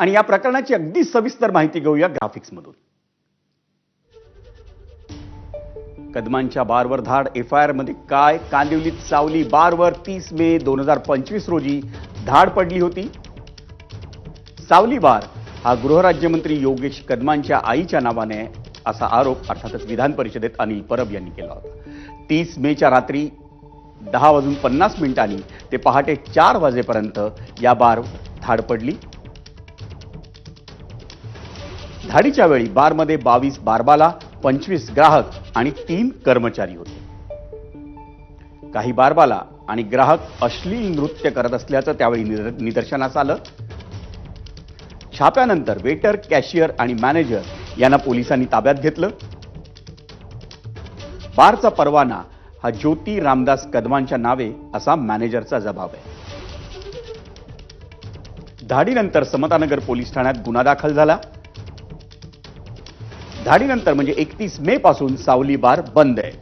आणि या प्रकरणाची अगदी सविस्तर माहिती घेऊया ग्राफिक्समधून. कदमांच्या बारवर धाड, एफआयआर मध्ये काय? कांदिवलीत सावली बारवर 30 मे 2025 रोजी धाड पडली होती. सावली बार हा गृहराज्यमंत्री योगेश कदमांच्या आईच्या नावाने असा आरोप अर्थातच विधान परिषदेत अनिल परब यांनी केला होता. 30 मेच्या रात्री 10:50 ते पहाटे 4 वाजेपर्यंत या बार धाड पडली. धाडीच्या वेळी बारमध्ये 22 बारबाला, 25 ग्राहक आणि 3 कर्मचारी होते. काही बारबाला आणि ग्राहक अश्लील नृत्य करत असल्याचं त्यावेळी निदर्शनास आलं. छाप्यानंतर वेटर, कॅशियर आणि मॅनेजर यांना पोलिसांनी ताब्यात घेतलं. बारचा परवाना हा ज्योती रामदास कदमांच्या नावे असा मॅनेजरचा जबाब आहे. धाडीनंतर समतानगर पोलीस ठाण्यात गुन्हा दाखल झाला. धाडीनंतर म्हणजे 31 मे पासून सावली बार बंद आहे.